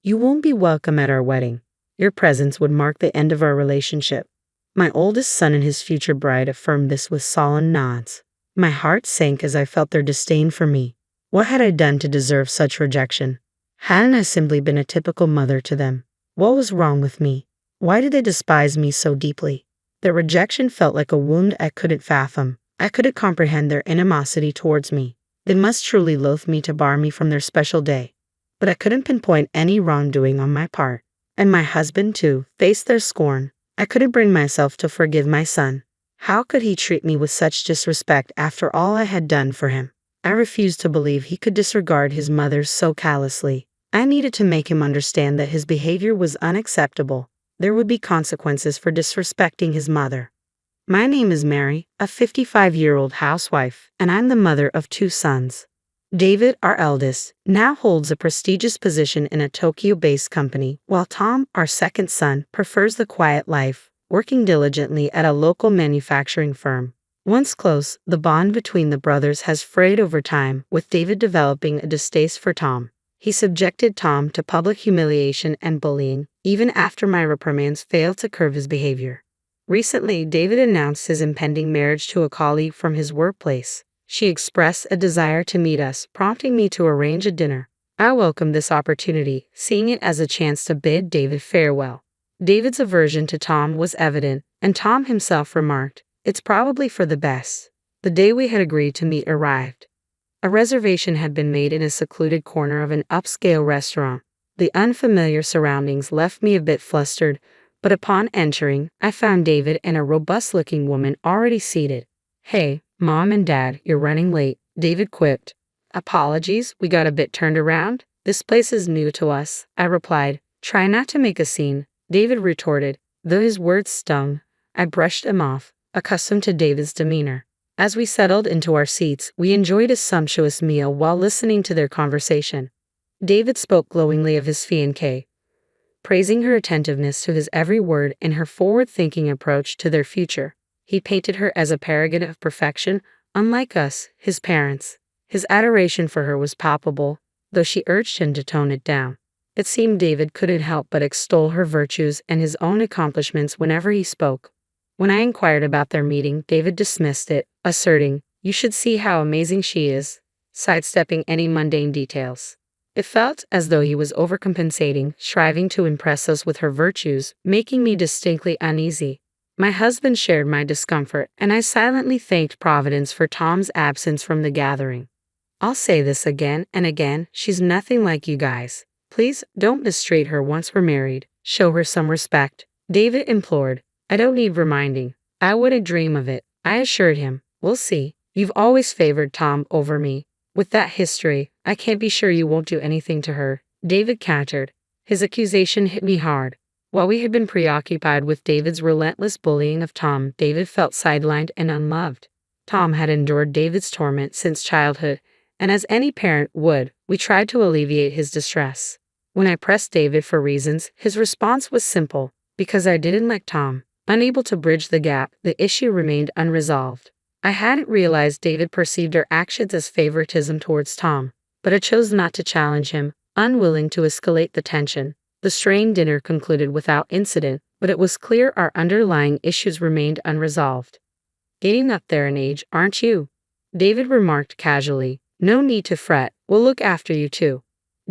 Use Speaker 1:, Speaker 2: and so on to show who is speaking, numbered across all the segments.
Speaker 1: You won't be welcome at our wedding. Your presence would mark the end of our relationship. My oldest son and his future bride affirmed this with solemn nods. My heart sank as I felt their disdain for me. What had I done to deserve such rejection? Hadn't I simply been a typical mother to them? What was wrong with me? Why did they despise me so deeply? Their rejection felt like a wound I couldn't fathom. I couldn't comprehend their animosity towards me. They must truly loathe me to bar me from their special day. But I couldn't pinpoint any wrongdoing on my part. And my husband, too, faced their scorn. I couldn't bring myself to forgive my son. How could he treat me with such disrespect after all I had done for him? I refused to believe he could disregard his mother so callously. I needed to make him understand that his behavior was unacceptable. There would be consequences for disrespecting his mother. My name is Mary, a 55-year-old housewife, and I'm the mother of 2 sons. David, our eldest, now holds a prestigious position in a Tokyo-based company, while Tom, our second son, prefers the quiet life, working diligently at a local manufacturing firm. Once close, the bond between the brothers has frayed over time, with David developing a distaste for Tom. He subjected Tom to public humiliation and bullying, even after my reprimands failed to curb his behavior. Recently, David announced his impending marriage to a colleague from his workplace. She expressed a desire to meet us, prompting me to arrange a dinner. I welcomed this opportunity, seeing it as a chance to bid David farewell. David's aversion to Tom was evident, and Tom himself remarked, "It's probably for the best." The day we had agreed to meet arrived. A reservation had been made in a secluded corner of an upscale restaurant. The unfamiliar surroundings left me a bit flustered, but upon entering, I found David and a robust-looking woman already seated. "Hey, Mom and Dad, you're running late," David quipped. "Apologies, we got a bit turned around. This place is new to us," I replied. "Try not to make a scene," David retorted. Though his words stung, I brushed them off, accustomed to David's demeanor. As we settled into our seats, we enjoyed a sumptuous meal while listening to their conversation. David spoke glowingly of his fiancée, praising her attentiveness to his every word and her forward-thinking approach to their future. He painted her as a paragon of perfection, unlike us, his parents. His adoration for her was palpable, though she urged him to tone it down. It seemed David couldn't help but extol her virtues and his own accomplishments whenever he spoke. When I inquired about their meeting, David dismissed it, asserting, "You should see how amazing she is," sidestepping any mundane details. It felt as though he was overcompensating, striving to impress us with her virtues, making me distinctly uneasy. My husband shared my discomfort, and I silently thanked Providence for Tom's absence from the gathering. "I'll say this again and again, she's nothing like you guys. Please, don't mistreat her once we're married. Show her some respect," David implored. "I don't need reminding. I wouldn't dream of it," I assured him. "We'll see. You've always favored Tom over me. With that history, I can't be sure you won't do anything to her," David countered. His accusation hit me hard. While we had been preoccupied with David's relentless bullying of Tom, David felt sidelined and unloved. Tom had endured David's torment since childhood, and as any parent would, we tried to alleviate his distress. When I pressed David for reasons, his response was simple: "Because I didn't like Tom." Unable to bridge the gap, the issue remained unresolved. I hadn't realized David perceived our actions as favoritism towards Tom, but I chose not to challenge him, unwilling to escalate the tension. The strained dinner concluded without incident, but it was clear our underlying issues remained unresolved. "Getting up there in age, aren't you?" David remarked casually. "No need to fret, we'll look after you too."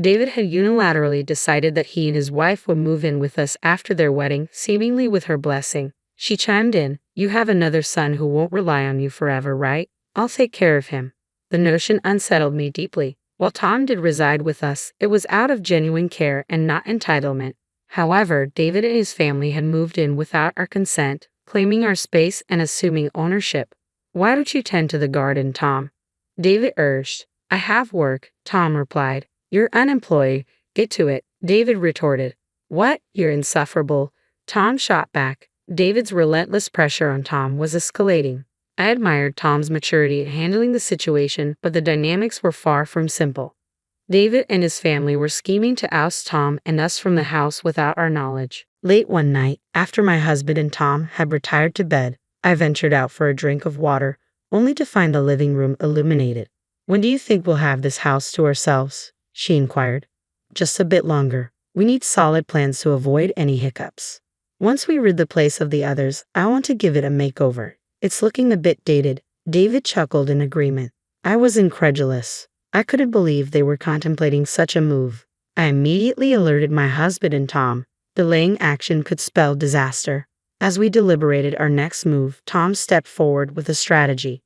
Speaker 1: David had unilaterally decided that he and his wife would move in with us after their wedding, seemingly with her blessing. She chimed in, "You have another son who won't rely on you forever, right? I'll take care of him." The notion unsettled me deeply. While Tom did reside with us, it was out of genuine care and not entitlement. However, David and his family had moved in without our consent, claiming our space and assuming ownership. "Why don't you tend to the garden, Tom?" David urged. "I have work," Tom replied. "You're unemployed. Get to it," David retorted. "What? You're insufferable," Tom shot back. David's relentless pressure on Tom was escalating. I admired Tom's maturity in handling the situation, but the dynamics were far from simple. David and his family were scheming to oust Tom and us from the house without our knowledge. Late one night, after my husband and Tom had retired to bed, I ventured out for a drink of water, only to find the living room illuminated. "When do you think we'll have this house to ourselves?" she inquired. "Just a bit longer," We need solid plans to avoid any hiccups. Once we rid the place of the others, I want to give it a makeover. It's looking a bit dated. David chuckled in agreement. I was incredulous. I couldn't believe they were contemplating such a move. I immediately alerted my husband and Tom. Delaying action could spell disaster. As we deliberated our next move, Tom stepped forward with a strategy.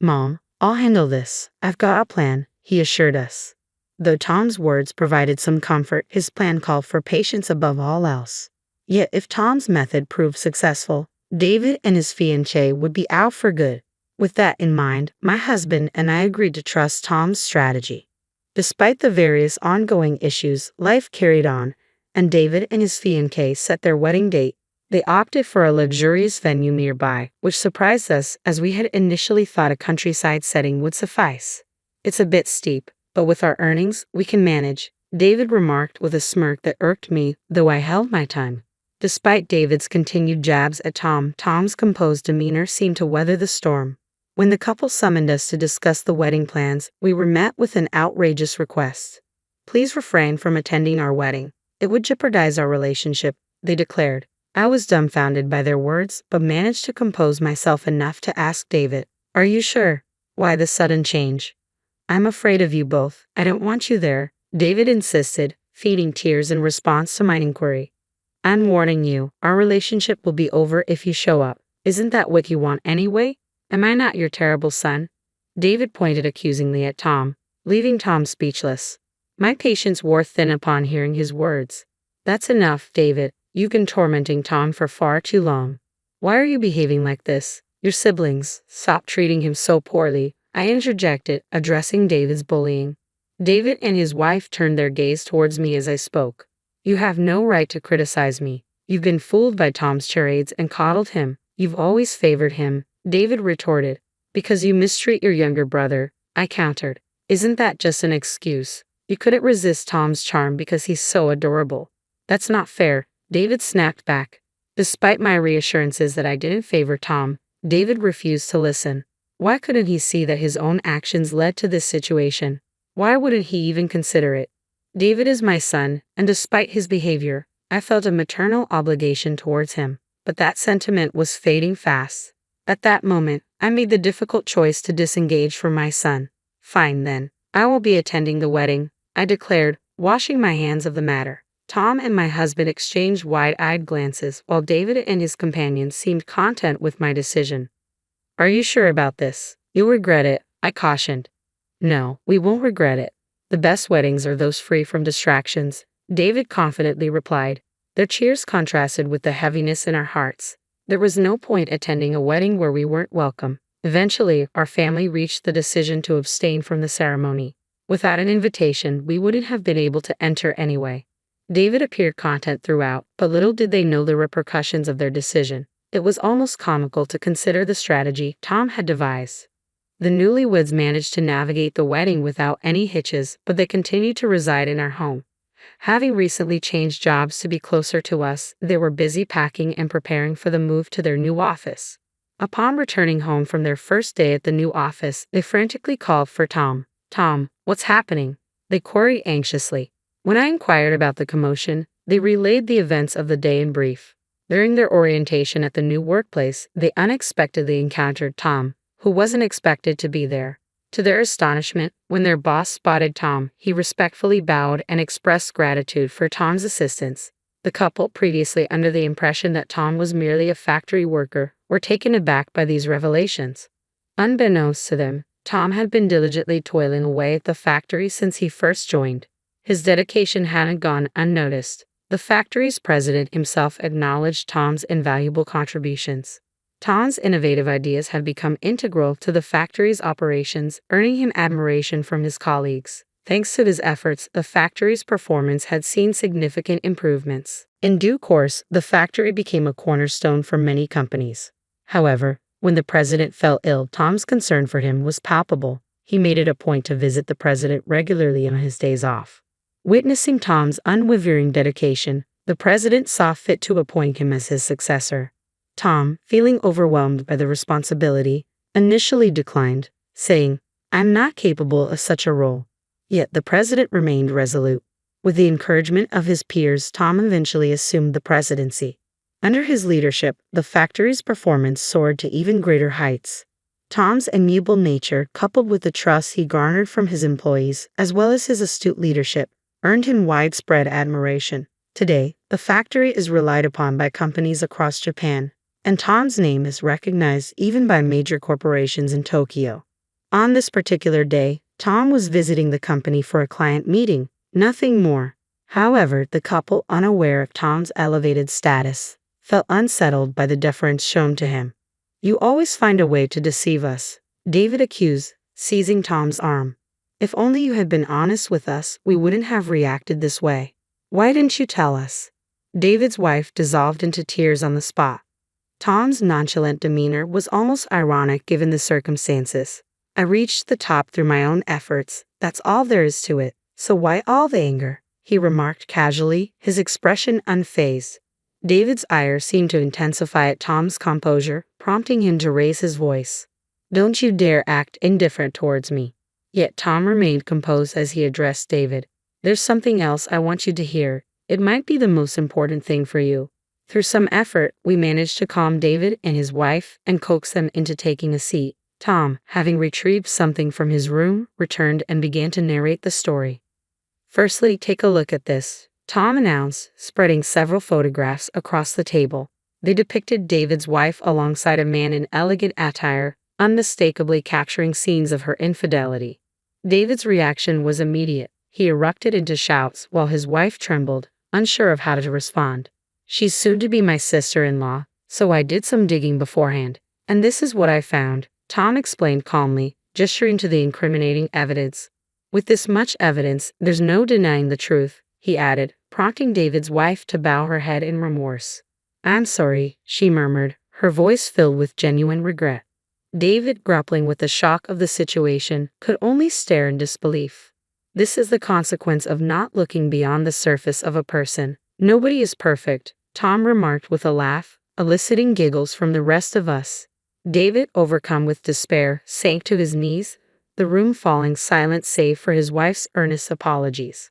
Speaker 1: Mom, I'll handle this. I've got a plan, he assured us. Though Tom's words provided some comfort, his plan called for patience above all else. Yet if Tom's method proved successful, David and his fiancée would be out for good. With that in mind, my husband and I agreed to trust Tom's strategy. Despite the various ongoing issues, life carried on, and David and his fiancée set their wedding date. They opted for a luxurious venue nearby, which surprised us as we had initially thought a countryside setting would suffice. It's a bit steep, but with our earnings, we can manage, David remarked with a smirk that irked me, though I held my tongue. Despite David's continued jabs at Tom, Tom's composed demeanor seemed to weather the storm. When the couple summoned us to discuss the wedding plans, we were met with an outrageous request. Please refrain from attending our wedding. It would jeopardize our relationship, they declared. I was dumbfounded by their words, but managed to compose myself enough to ask David, "Are you sure? Why the sudden change?" "I'm afraid of you both. I don't want you there," David insisted, feeding tears in response to my inquiry. "I'm warning you, our relationship will be over if you show up. Isn't that what you want anyway? Am I not your terrible son?" David pointed accusingly at Tom, leaving Tom speechless. My patience wore thin upon hearing his words. "That's enough, David. You've been tormenting Tom for far too long. Why are you behaving like this? Your siblings, stop treating him so poorly," I interjected, addressing David's bullying. David and his wife turned their gaze towards me as I spoke. "You have no right to criticize me. You've been fooled by Tom's charades and coddled him. You've always favored him," David retorted. "Because you mistreat your younger brother," I countered. "Isn't that just an excuse? You couldn't resist Tom's charm because he's so adorable." "That's not fair," David snapped back. Despite my reassurances that I didn't favor Tom, David refused to listen. Why couldn't he see that his own actions led to this situation? Why wouldn't he even consider it? David is my son, and despite his behavior, I felt a maternal obligation towards him, but that sentiment was fading fast. At that moment, I made the difficult choice to disengage from my son. "Fine then, I will be attending the wedding," I declared, washing my hands of the matter. Tom and my husband exchanged wide-eyed glances, while David and his companion seemed content with my decision. "Are you sure about this? You'll regret it," I cautioned. "No, we won't regret it. The best weddings are those free from distractions," David confidently replied. Their cheers contrasted with the heaviness in our hearts. There was no point attending a wedding where we weren't welcome. Eventually, our family reached the decision to abstain from the ceremony. Without an invitation, we wouldn't have been able to enter anyway. David appeared content throughout, but little did they know the repercussions of their decision. It was almost comical to consider the strategy Tom had devised. The newlyweds managed to navigate the wedding without any hitches, but they continued to reside in our home. Having recently changed jobs to be closer to us, they were busy packing and preparing for the move to their new office. Upon returning home from their first day at the new office, they frantically called for Tom. "Tom, what's happening?" they queried anxiously. When I inquired about the commotion, they relayed the events of the day in brief. During their orientation at the new workplace, they unexpectedly encountered Tom, who wasn't expected to be there. To their astonishment, when their boss spotted Tom, he respectfully bowed and expressed gratitude for Tom's assistance. The couple, previously under the impression that Tom was merely a factory worker, were taken aback by these revelations. Unbeknownst to them, Tom had been diligently toiling away at the factory since he first joined. His dedication hadn't gone unnoticed. The factory's president himself acknowledged Tom's invaluable contributions. Tom's innovative ideas had become integral to the factory's operations, earning him admiration from his colleagues. Thanks to his efforts, the factory's performance had seen significant improvements. In due course, the factory became a cornerstone for many companies. However, when the president fell ill, Tom's concern for him was palpable. He made it a point to visit the president regularly on his days off. Witnessing Tom's unwavering dedication, the president saw fit to appoint him as his successor. Tom, feeling overwhelmed by the responsibility, initially declined, saying, "I'm not capable of such a role." Yet the president remained resolute. With the encouragement of his peers, Tom eventually assumed the presidency. Under his leadership, the factory's performance soared to even greater heights. Tom's amiable nature, coupled with the trust he garnered from his employees, as well as his astute leadership, earned him widespread admiration. Today, the factory is relied upon by companies across Japan, and Tom's name is recognized even by major corporations in Tokyo. On this particular day, Tom was visiting the company for a client meeting, nothing more. However, the couple, unaware of Tom's elevated status, felt unsettled by the deference shown to him. "You always find a way to deceive us," David accused, seizing Tom's arm. "If only you had been honest with us, we wouldn't have reacted this way. Why didn't you tell us?" David's wife dissolved into tears on the spot. Tom's nonchalant demeanor was almost ironic given the circumstances. "I reached the top through my own efforts, that's all there is to it, so why all the anger?" he remarked casually, his expression unfazed. David's ire seemed to intensify at Tom's composure, prompting him to raise his voice. "Don't you dare act indifferent towards me." Yet Tom remained composed as he addressed David. "There's something else I want you to hear. It might be the most important thing for you." Through some effort, we managed to calm David and his wife and coax them into taking a seat. Tom, having retrieved something from his room, returned and began to narrate the story. "Firstly, take a look at this," Tom announced, spreading several photographs across the table. They depicted David's wife alongside a man in elegant attire, unmistakably capturing scenes of her infidelity. David's reaction was immediate. He erupted into shouts while his wife trembled, unsure of how to respond. "She's soon to be my sister-in-law, so I did some digging beforehand, and this is what I found," Tom explained calmly, gesturing to the incriminating evidence. "With this much evidence, there's no denying the truth," he added, prompting David's wife to bow her head in remorse. "I'm sorry," she murmured, her voice filled with genuine regret. David, grappling with the shock of the situation, could only stare in disbelief. This is the consequence of not looking beyond the surface of a person. "Nobody is perfect," Tom remarked with a laugh, eliciting giggles from the rest of us. David, overcome with despair, sank to his knees, the room falling silent save for his wife's earnest apologies.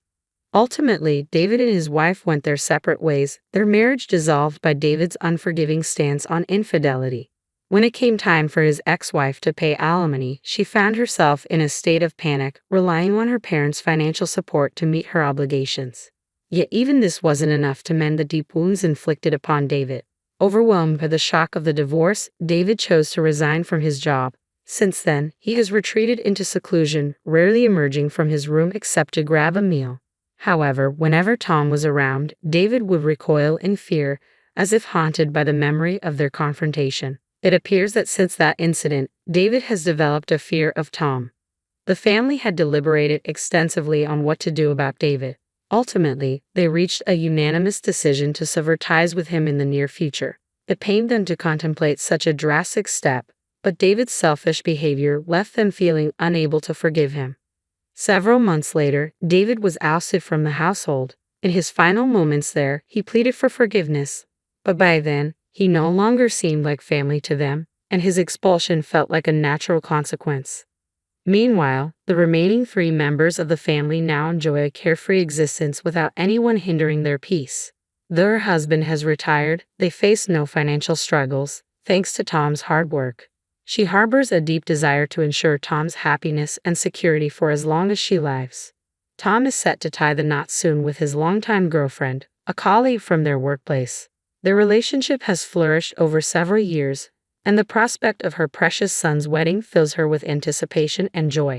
Speaker 1: Ultimately, David and his wife went their separate ways, their marriage dissolved by David's unforgiving stance on infidelity. When it came time for his ex-wife to pay alimony, she found herself in a state of panic, relying on her parents' financial support to meet her obligations. Yet even this wasn't enough to mend the deep wounds inflicted upon David. Overwhelmed by the shock of the divorce, David chose to resign from his job. Since then, he has retreated into seclusion, rarely emerging from his room except to grab a meal. However, whenever Tom was around, David would recoil in fear, as if haunted by the memory of their confrontation. It appears that since that incident, David has developed a fear of Tom. The family had deliberated extensively on what to do about David. Ultimately, they reached a unanimous decision to sever ties with him in the near future. It pained them to contemplate such a drastic step, but David's selfish behavior left them feeling unable to forgive him. Several months later, David was ousted from the household. In his final moments there, he pleaded for forgiveness, but by then, he no longer seemed like family to them, and his expulsion felt like a natural consequence. Meanwhile, the remaining 3 members of the family now enjoy a carefree existence without anyone hindering their peace. Though her husband has retired, they face no financial struggles, thanks to Tom's hard work. She harbors a deep desire to ensure Tom's happiness and security for as long as she lives. Tom is set to tie the knot soon with his longtime girlfriend, a colleague from their workplace. Their relationship has flourished over several years, and the prospect of her precious son's wedding fills her with anticipation and joy.